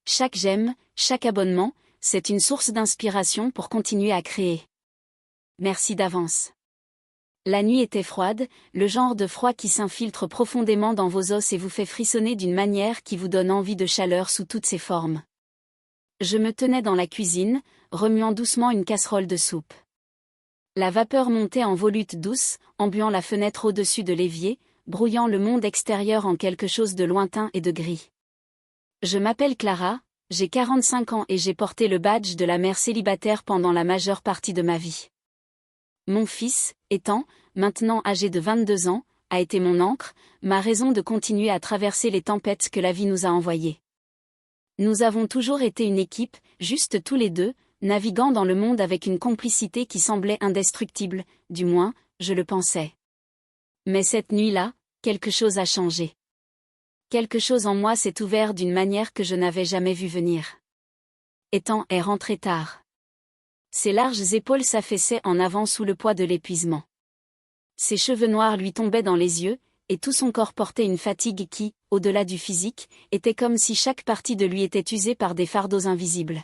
Chaque j'aime, chaque abonnement, c'est une source d'inspiration pour continuer à créer. Merci d'avance. La nuit était froide, le genre de froid qui s'infiltre profondément dans vos os et vous fait frissonner d'une manière qui vous donne envie de chaleur sous toutes ses formes. Je me tenais dans la cuisine, remuant doucement une casserole de soupe. La vapeur montait en volutes douces, embuant la fenêtre au-dessus de l'évier, brouillant le monde extérieur en quelque chose de lointain et de gris. Je m'appelle Clara, j'ai 45 ans et j'ai porté le badge de la mère célibataire pendant la majeure partie de ma vie. Mon fils, étant, maintenant âgé de 22 ans, a été mon ancre, ma raison de continuer à traverser les tempêtes que la vie nous a envoyées. Nous avons toujours été une équipe, juste tous les deux, naviguant dans le monde avec une complicité qui semblait indestructible, du moins, je le pensais. Mais cette nuit-là, quelque chose a changé. Quelque chose en moi s'est ouvert d'une manière que je n'avais jamais vue venir. Ethan est rentré tard. Ses larges épaules s'affaissaient en avant sous le poids de l'épuisement. Ses cheveux noirs lui tombaient dans les yeux, et tout son corps portait une fatigue qui, au-delà du physique, était comme si chaque partie de lui était usée par des fardeaux invisibles.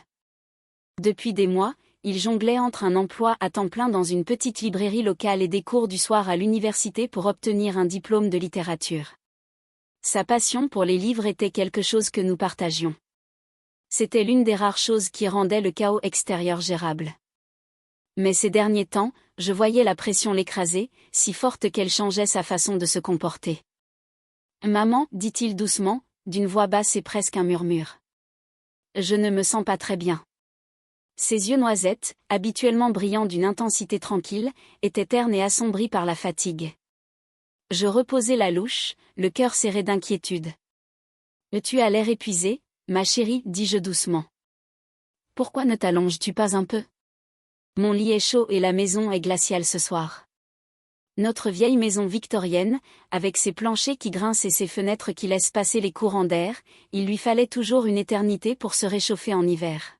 Depuis des mois, il jonglait entre un emploi à temps plein dans une petite librairie locale et des cours du soir à l'université pour obtenir un diplôme de littérature. Sa passion pour les livres était quelque chose que nous partagions. C'était l'une des rares choses qui rendait le chaos extérieur gérable. Mais ces derniers temps, je voyais la pression l'écraser, si forte qu'elle changeait sa façon de se comporter. « Maman, dit-il doucement, d'une voix basse et presque un murmure. Je ne me sens pas très bien. » Ses yeux noisettes, habituellement brillants d'une intensité tranquille, étaient ternes et assombris par la fatigue. Je reposai la louche, le cœur serré d'inquiétude. « Tu as l'air épuisée, ma chérie, dis-je doucement. Pourquoi ne t'allonges-tu pas un peu ? Mon lit est chaud et la maison est glaciale ce soir. » Notre vieille maison victorienne, avec ses planchers qui grincent et ses fenêtres qui laissent passer les courants d'air, il lui fallait toujours une éternité pour se réchauffer en hiver.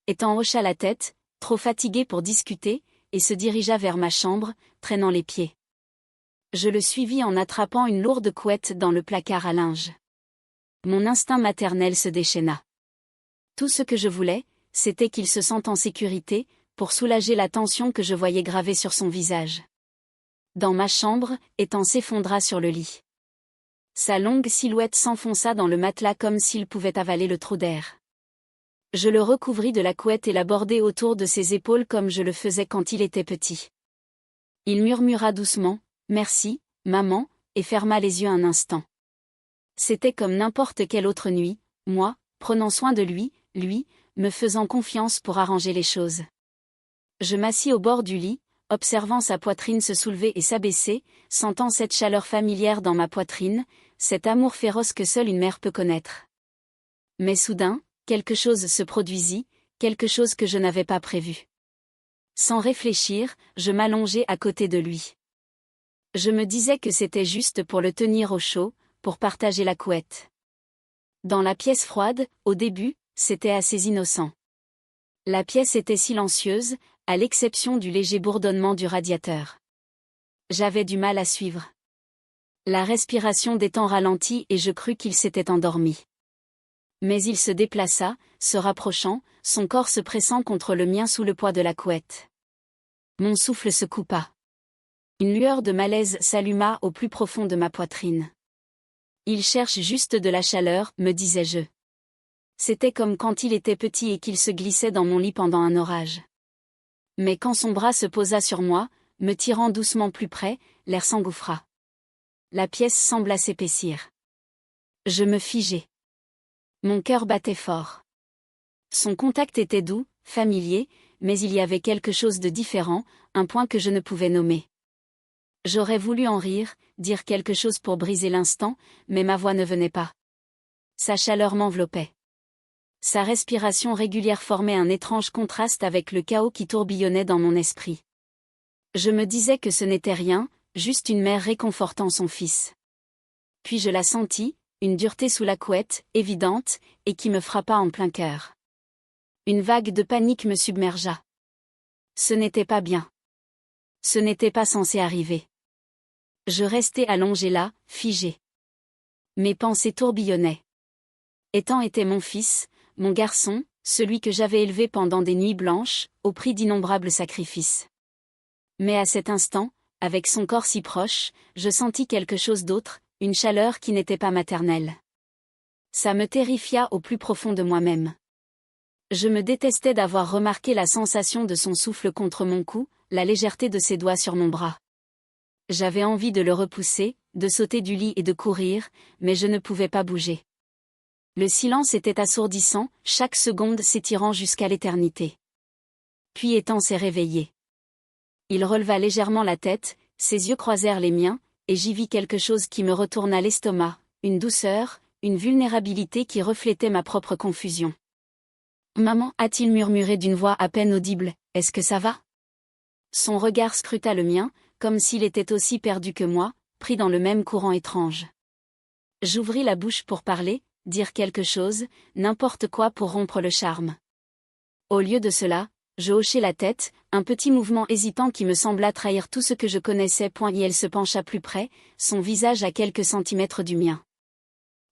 Ethan hocha la tête, trop fatigué pour discuter, et se dirigea vers ma chambre, traînant les pieds. Je le suivis en attrapant une lourde couette dans le placard à linge. Mon instinct maternel se déchaîna. Tout ce que je voulais, c'était qu'il se sente en sécurité, pour soulager la tension que je voyais gravée sur son visage. Dans ma chambre, Ethan s'effondra sur le lit. Sa longue silhouette s'enfonça dans le matelas comme s'il pouvait avaler le trou d'air. Je le recouvris de la couette et la bordai autour de ses épaules comme je le faisais quand il était petit. Il murmura doucement, « Merci, maman », et ferma les yeux un instant. C'était comme n'importe quelle autre nuit, moi, prenant soin de lui, me faisant confiance pour arranger les choses. Je m'assis au bord du lit, observant sa poitrine se soulever et s'abaisser, sentant cette chaleur familière dans ma poitrine, cet amour féroce que seule une mère peut connaître. Mais soudain, quelque chose se produisit, quelque chose que je n'avais pas prévu. Sans réfléchir, je m'allongeai à côté de lui. Je me disais que c'était juste pour le tenir au chaud, pour partager la couette. Dans la pièce froide, au début, c'était assez innocent. La pièce était silencieuse, à l'exception du léger bourdonnement du radiateur. J'avais du mal à suivre. La respiration d'Ethan ralentit et je crus qu'il s'était endormi. Mais il se déplaça, se rapprochant, son corps se pressant contre le mien sous le poids de la couette. Mon souffle se coupa. Une lueur de malaise s'alluma au plus profond de ma poitrine. Il cherche juste de la chaleur, me disais-je. C'était comme quand il était petit et qu'il se glissait dans mon lit pendant un orage. Mais quand son bras se posa sur moi, me tirant doucement plus près, l'air s'engouffra. La pièce sembla s'épaissir. Je me figeai. Mon cœur battait fort. Son contact était doux, familier, mais il y avait quelque chose de différent, un point que je ne pouvais nommer. J'aurais voulu en rire, dire quelque chose pour briser l'instant, mais ma voix ne venait pas. Sa chaleur m'enveloppait. Sa respiration régulière formait un étrange contraste avec le chaos qui tourbillonnait dans mon esprit. Je me disais que ce n'était rien, juste une mère réconfortant son fils. Puis je la sentis, une dureté sous la couette, évidente, et qui me frappa en plein cœur. Une vague de panique me submergea. Ce n'était pas bien. Ce n'était pas censé arriver. Je restais allongé là, figé. Mes pensées tourbillonnaient. Ethan était mon fils, mon garçon, celui que j'avais élevé pendant des nuits blanches, au prix d'innombrables sacrifices. Mais à cet instant, avec son corps si proche, je sentis quelque chose d'autre, une chaleur qui n'était pas maternelle. Ça me terrifia au plus profond de moi-même. Je me détestais d'avoir remarqué la sensation de son souffle contre mon cou, la légèreté de ses doigts sur mon bras. J'avais envie de le repousser, de sauter du lit et de courir, mais je ne pouvais pas bouger. Le silence était assourdissant, chaque seconde s'étirant jusqu'à l'éternité. Puis Ethan s'est réveillé. Il releva légèrement la tête, ses yeux croisèrent les miens, et j'y vis quelque chose qui me retourna l'estomac, une douceur, une vulnérabilité qui reflétait ma propre confusion. « Maman » a-t-il murmuré d'une voix à peine audible, « est-ce que ça va ?» Son regard scruta le mien, comme s'il était aussi perdu que moi, pris dans le même courant étrange. J'ouvris la bouche pour parler, dire quelque chose, n'importe quoi pour rompre le charme. Au lieu de cela, je hochai la tête, un petit mouvement hésitant qui me sembla trahir tout ce que je connaissais. Et elle se pencha plus près, son visage à quelques centimètres du mien.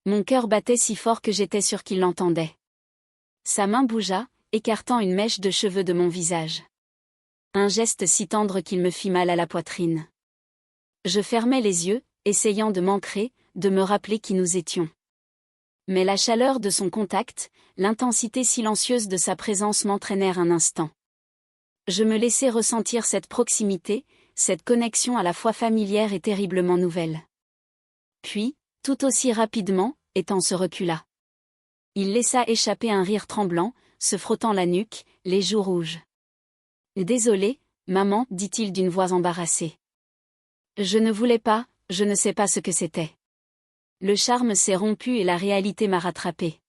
Mon cœur battait si fort que j'étais sûr qu'il l'entendait. Sa main bougea, écartant une mèche de cheveux de mon visage. Un geste si tendre qu'il me fit mal à la poitrine. Je fermai les yeux, essayant de m'ancrer, de me rappeler qui nous étions. Mais la chaleur de son contact, l'intensité silencieuse de sa présence m'entraînèrent un instant. Je me laissai ressentir cette proximité, cette connexion à la fois familière et terriblement nouvelle. Puis, tout aussi rapidement, Ethan se recula. Il laissa échapper un rire tremblant, se frottant la nuque, les joues rouges. « Désolé, maman, dit-il d'une voix embarrassée. Je ne voulais pas, je ne sais pas ce que c'était. Le charme s'est rompu et la réalité m'a rattrapé.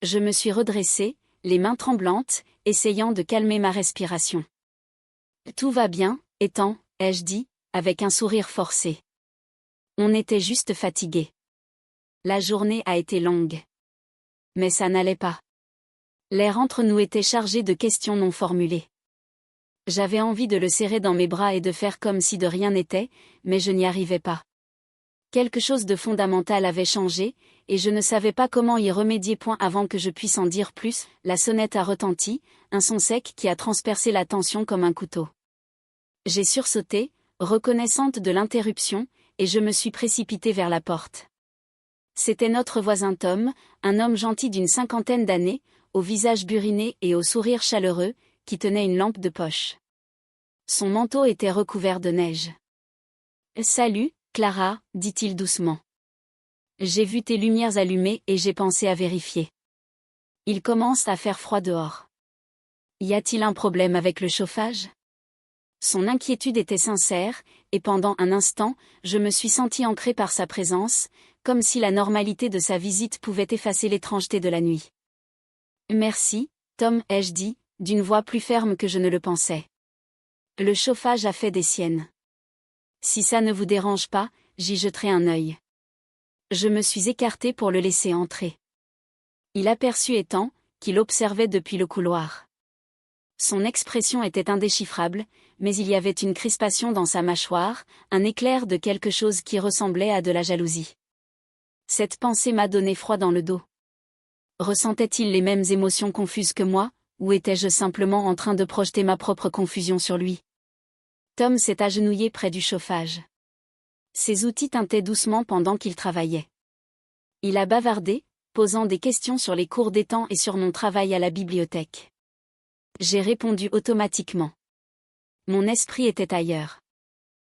Je me suis redressée, les mains tremblantes, essayant de calmer ma respiration. Tout va bien, Ethan, ai-je dit, avec un sourire forcé. On était juste fatigués. La journée a été longue. Mais ça n'allait pas. L'air entre nous était chargé de questions non formulées. J'avais envie de le serrer dans mes bras et de faire comme si de rien n'était, mais je n'y arrivais pas. Quelque chose de fondamental avait changé, et je ne savais pas comment y remédier. Avant que je puisse en dire plus, la sonnette a retenti, un son sec qui a transpercé la tension comme un couteau. J'ai sursauté, reconnaissante de l'interruption, et je me suis précipitée vers la porte. C'était notre voisin Tom, un homme gentil d'une cinquantaine d'années, au visage buriné et au sourire chaleureux, qui tenait une lampe de poche. Son manteau était recouvert de neige. « Salut, Clara, dit-il doucement. J'ai vu tes lumières allumées et j'ai pensé à vérifier. Il commence à faire froid dehors. Y a-t-il un problème avec le chauffage ? » Son inquiétude était sincère, et pendant un instant, je me suis sentie ancrée par sa présence, comme si la normalité de sa visite pouvait effacer l'étrangeté de la nuit. « Merci, Tom, ai-je dit, d'une voix plus ferme que je ne le pensais. Le chauffage a fait des siennes. Si ça ne vous dérange pas, j'y jeterai un œil. Je me suis écartée pour le laisser entrer. Il aperçut Ethan, qui l'observait depuis le couloir. Son expression était indéchiffrable, mais il y avait une crispation dans sa mâchoire, un éclair de quelque chose qui ressemblait à de la jalousie. Cette pensée m'a donné froid dans le dos. Ressentait-il les mêmes émotions confuses que moi, ou étais-je simplement en train de projeter ma propre confusion sur lui ? Tom s'est agenouillé près du chauffage. Ses outils tintaient doucement pendant qu'il travaillait. Il a bavardé, posant des questions sur les cours d'Ethan et sur mon travail à la bibliothèque. J'ai répondu automatiquement. Mon esprit était ailleurs.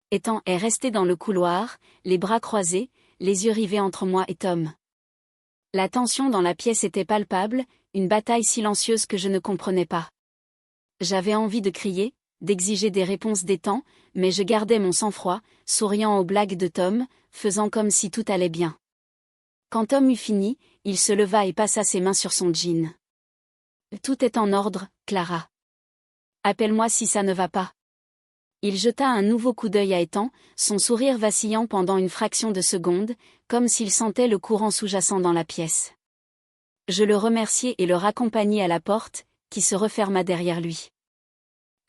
Ethan est resté dans le couloir, les bras croisés, les yeux rivés entre moi et Tom. La tension dans la pièce était palpable, une bataille silencieuse que je ne comprenais pas. J'avais envie de crier, d'exiger des réponses d'Ethan, mais je gardais mon sang-froid, souriant aux blagues de Tom, faisant comme si tout allait bien. Quand Tom eut fini, il se leva et passa ses mains sur son jean. « Tout est en ordre, Clara. Appelle-moi si ça ne va pas. » Il jeta un nouveau coup d'œil à Ethan, son sourire vacillant pendant une fraction de seconde, comme s'il sentait le courant sous-jacent dans la pièce. Je le remerciai et le raccompagnai à la porte, qui se referma derrière lui.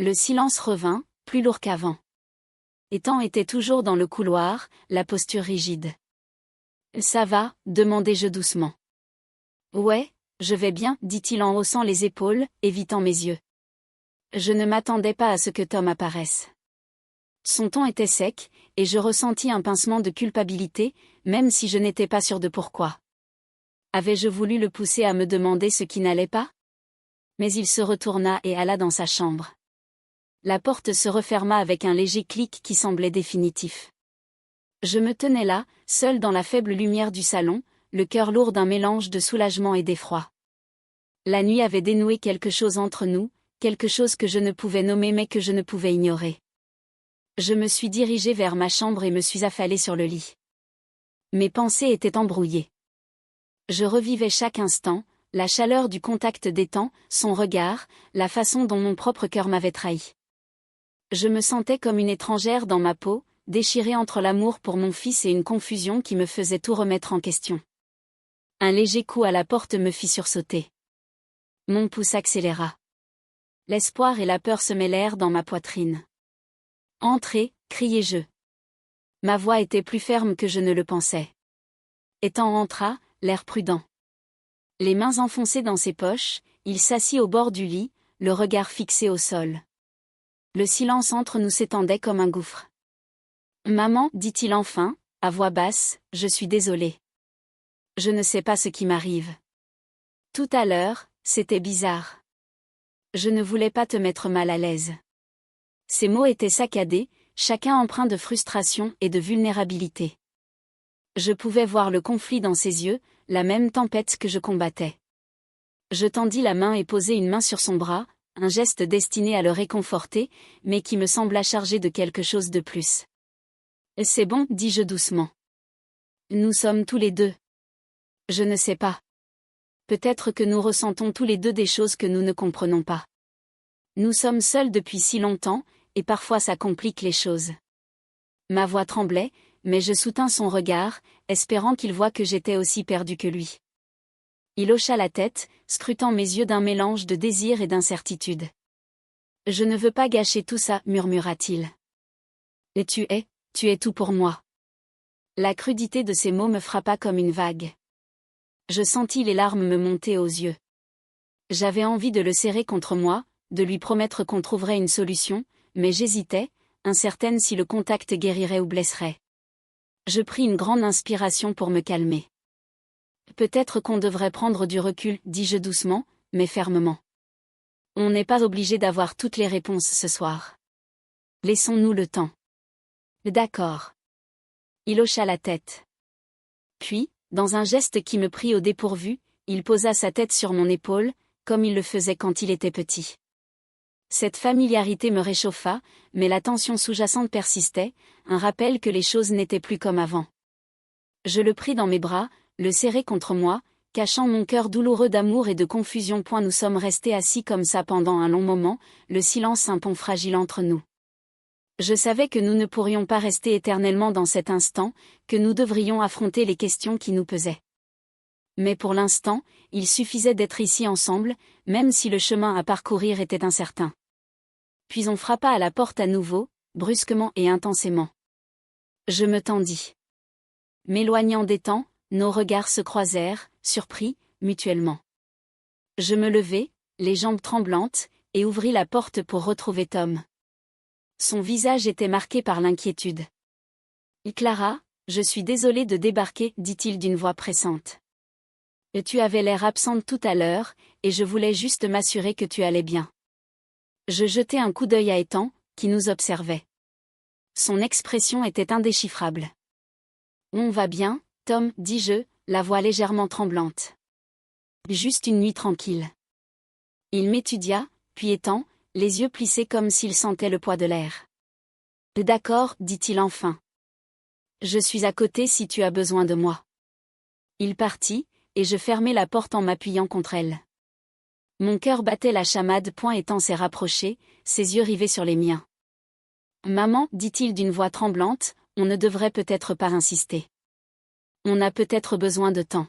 Le silence revint, plus lourd qu'avant. Ethan était toujours dans le couloir, la posture rigide. « Ça va ?» demandai-je doucement. Ouais, je vais bien, dit-il en haussant les épaules, évitant mes yeux. Je ne m'attendais pas à ce que Tom apparaisse. Son ton était sec, et je ressentis un pincement de culpabilité, même si je n'étais pas sûre de pourquoi. Avais-je voulu le pousser à me demander ce qui n'allait pas? Mais il se retourna et alla dans sa chambre. La porte se referma avec un léger clic qui semblait définitif. Je me tenais là, seule dans la faible lumière du salon, le cœur lourd d'un mélange de soulagement et d'effroi. La nuit avait dénoué quelque chose entre nous, quelque chose que je ne pouvais nommer mais que je ne pouvais ignorer. Je me suis dirigée vers ma chambre et me suis affalée sur le lit. Mes pensées étaient embrouillées. Je revivais chaque instant, la chaleur du contact des temps, son regard, la façon dont mon propre cœur m'avait trahi. Je me sentais comme une étrangère dans ma peau, déchirée entre l'amour pour mon fils et une confusion qui me faisait tout remettre en question. Un léger coup à la porte me fit sursauter. Mon pouls s'accéléra. L'espoir et la peur se mêlèrent dans ma poitrine. « Entrez !» criai-je. Ma voix était plus ferme que je ne le pensais. Ethan entra, l'air prudent. Les mains enfoncées dans ses poches, il s'assit au bord du lit, le regard fixé au sol. Le silence entre nous s'étendait comme un gouffre. « Maman, dit-il enfin, à voix basse, je suis désolé. Je ne sais pas ce qui m'arrive. Tout à l'heure, c'était bizarre. Je ne voulais pas te mettre mal à l'aise. » Ces mots étaient saccadés, chacun empreint de frustration et de vulnérabilité. Je pouvais voir le conflit dans ses yeux, la même tempête que je combattais. Je tendis la main et posai une main sur son bras, un geste destiné à le réconforter, mais qui me sembla chargé de quelque chose de plus. « C'est bon, dis-je doucement. Nous sommes tous les deux. Je ne sais pas. Peut-être que nous ressentons tous les deux des choses que nous ne comprenons pas. Nous sommes seuls depuis si longtemps, et parfois ça complique les choses. » Ma voix tremblait, mais je soutins son regard, espérant qu'il voie que j'étais aussi perdue que lui. Il hocha la tête, scrutant mes yeux d'un mélange de désir et d'incertitude. « Je ne veux pas gâcher tout ça, murmura-t-il. Et tu es tout pour moi. » La crudité de ces mots me frappa comme une vague. Je sentis les larmes me monter aux yeux. J'avais envie de le serrer contre moi, de lui promettre qu'on trouverait une solution, mais j'hésitais, incertaine si le contact guérirait ou blesserait. Je pris une grande inspiration pour me calmer. « Peut-être qu'on devrait prendre du recul, dis-je doucement, mais fermement. On n'est pas obligé d'avoir toutes les réponses ce soir. Laissons-nous le temps. » « D'accord. » Il hocha la tête. Puis, dans un geste qui me prit au dépourvu, il posa sa tête sur mon épaule, comme il le faisait quand il était petit. Cette familiarité me réchauffa, mais la tension sous-jacente persistait, un rappel que les choses n'étaient plus comme avant. Je le pris dans mes bras, le serrai contre moi, cachant mon cœur douloureux d'amour et de confusion. Nous sommes restés assis comme ça pendant un long moment, le silence un pont fragile entre nous. Je savais que nous ne pourrions pas rester éternellement dans cet instant, que nous devrions affronter les questions qui nous pesaient. Mais pour l'instant, il suffisait d'être ici ensemble, même si le chemin à parcourir était incertain. Puis on frappa à la porte à nouveau, brusquement et intensément. Je me tendis. M'éloignant d'Ethan, nos regards se croisèrent, surpris, mutuellement. Je me levai, les jambes tremblantes, et ouvris la porte pour retrouver Tom. Son visage était marqué par l'inquiétude. « Clara, je suis désolé de débarquer, dit-il d'une voix pressante. Tu avais l'air absente tout à l'heure, et je voulais juste m'assurer que tu allais bien. » Je jetai un coup d'œil à Ethan, qui nous observait. Son expression était indéchiffrable. « On va bien, Tom, dis-je, la voix légèrement tremblante. Juste une nuit tranquille. » Il m'étudia, puis Ethan, les yeux plissés comme s'il sentait le poids de l'air. « D'accord, dit-il enfin. Je suis à côté si tu as besoin de moi. » Il partit, et je fermai la porte en m'appuyant contre elle. Mon cœur battait la chamade. Ethan s'est rapproché, ses yeux rivés sur les miens. « Maman, dit-il d'une voix tremblante, on ne devrait peut-être pas insister. On a peut-être besoin de temps. »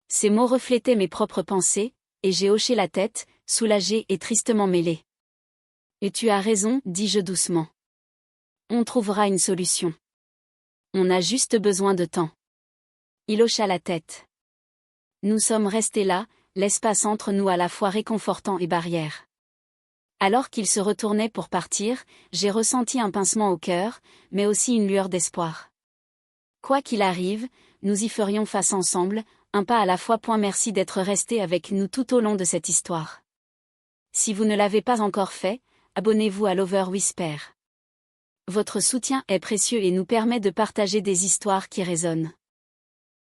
Ces mots reflétaient mes propres pensées, et j'ai hoché la tête, soulagée et tristement mêlée. « Et tu as raison, dis-je doucement. On trouvera une solution. On a juste besoin de temps. » Il hocha la tête. Nous sommes restés là, l'espace entre nous à la fois réconfortant et barrière. Alors qu'il se retournait pour partir, j'ai ressenti un pincement au cœur, mais aussi une lueur d'espoir. Quoi qu'il arrive, nous y ferions face ensemble, un pas à la fois. Merci d'être resté avec nous tout au long de cette histoire. Si vous ne l'avez pas encore fait, abonnez-vous à Lover Whisper. Votre soutien est précieux et nous permet de partager des histoires qui résonnent.